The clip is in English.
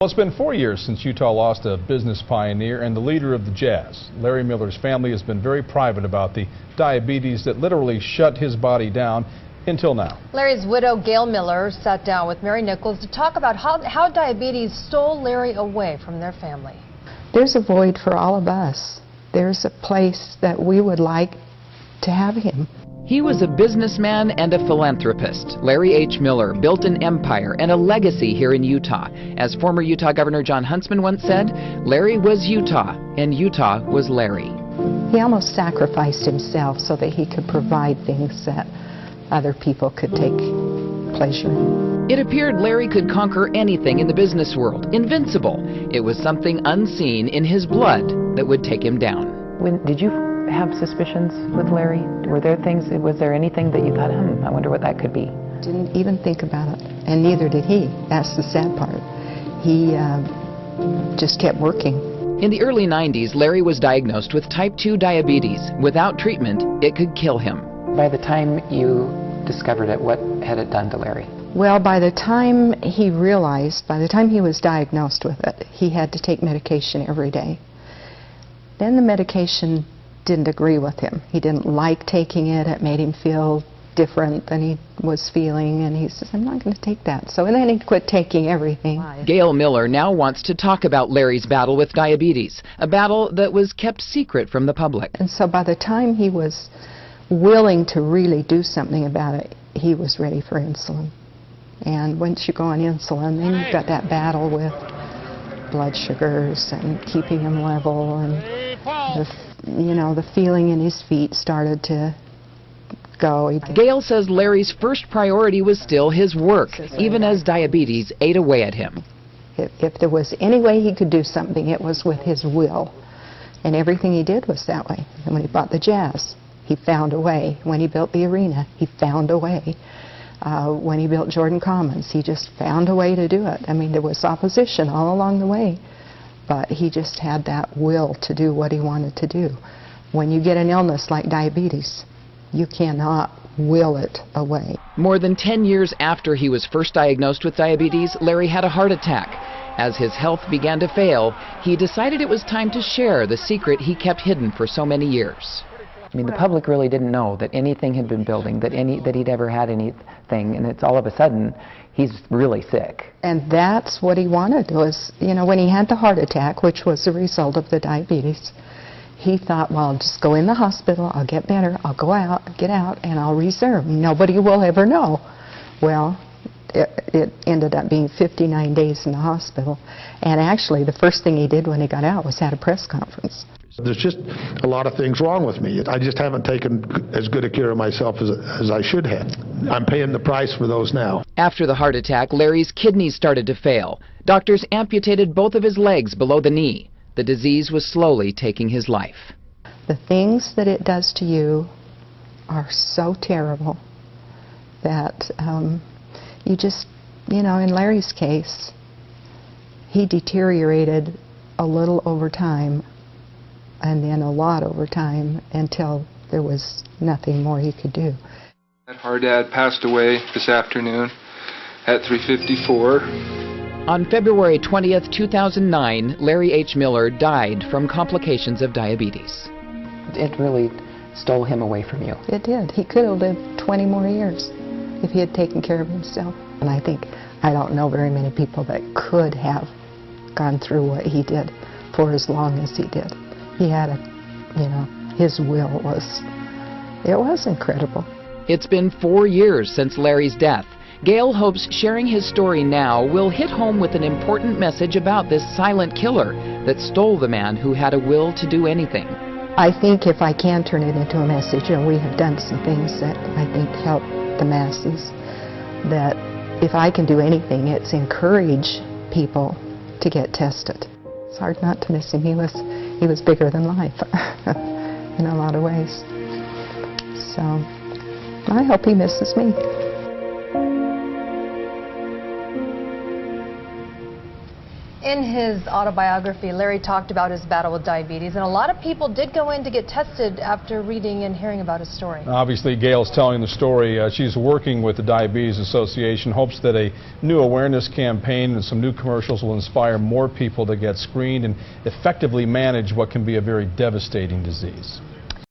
Well, it's been 4 years since Utah lost a business pioneer and the leader of the Jazz. Larry Miller's family has been very private about the diabetes that literally shut his body down until now. Larry's widow, Gail Miller, sat down with Mary Nichols to talk about how diabetes stole Larry away from their family. There's a void for all of us. There's a place that we would like to have him. He was a businessman and a philanthropist. Larry H. Miller built an empire and a legacy here in Utah. As former Utah Governor Jon Huntsman once said, Larry was Utah, and Utah was Larry. He almost sacrificed himself so that he could provide things that other people could take pleasure in. It appeared Larry could conquer anything in the business world, invincible. It was something unseen in his blood that would take him down. Did you have suspicions with Larry? Was there anything that you thought, I wonder what that could be? Didn't even think about it, and neither did he. That's the sad part. He just kept working. In the early 90s, Larry was diagnosed with type 2 diabetes. Without treatment, it could kill him. By the time you discovered it, what had it done to Larry? Well, by the time he was diagnosed with it, he had to take medication every day. Then the medication didn't agree with him. He didn't like taking it. It made him feel different than he was feeling, and he says, I'm not going to take that. So then he quit taking everything. Gail Miller now wants to talk about Larry's battle with diabetes, a battle that was kept secret from the public. And so by the time he was willing to really do something about it, he was ready for insulin. And once you go on insulin, then you've got that battle with blood sugars and keeping him level, and the feeling in his feet started to go. Gail says Larry's first priority was still his work, even as diabetes ate away at him. If there was any way he could do something, it was with his will. And everything he did was that way. And when he bought the Jazz, he found a way. When he built the arena, he found a way. When he built Jordan Commons, he just found a way to do it. I mean, there was opposition all along the way, but he just had that will to do what he wanted to do. When you get an illness like diabetes, you cannot will it away. More than 10 years after he was first diagnosed with diabetes, Larry had a heart attack. As his health began to fail, he decided it was time to share the secret he kept hidden for so many years. I mean, the public really didn't know that anything had been building, that he'd ever had anything, and it's all of a sudden, he's really sick. And that's what he wanted was, when he had the heart attack, which was the result of the diabetes, he thought, well, I'll just go in the hospital, I'll get better, I'll get out, and I'll reserve. Nobody will ever know. Well, it ended up being 59 days in the hospital. And actually, the first thing he did when he got out was had a press conference. There's just a lot of things wrong with me. I just haven't taken as good a care of myself as I should have. I'm paying the price for those now. After the heart attack, Larry's kidneys started to fail. Doctors amputated both of his legs below the knee. The disease was slowly taking his life. The things that it does to you are so terrible that you just, in Larry's case, he deteriorated a little over time, and then a lot over time, until there was nothing more he could do. Our dad passed away this afternoon at 3:54. On February 20th, 2009, Larry H. Miller died from complications of diabetes. It really stole him away from you. It did. He could have lived 20 more years if he had taken care of himself. And I don't know very many people that could have gone through what he did for as long as he did. He had his will was incredible. It's been 4 years since Larry's death. Gail hopes sharing his story now will hit home with an important message about this silent killer that stole the man who had a will to do anything. I think if I can turn it into a message, and we have done some things that I think help the masses, that if I can do anything, it's encourage people to get tested. It's hard not to miss him. He was bigger than life in a lot of ways. So I hope he misses me. In his autobiography, Larry talked about his battle with diabetes, and a lot of people did go in to get tested after reading and hearing about his story. Obviously, Gail's telling the story. She's working with the Diabetes Association, hopes that a new awareness campaign and some new commercials will inspire more people to get screened and effectively manage what can be a very devastating disease.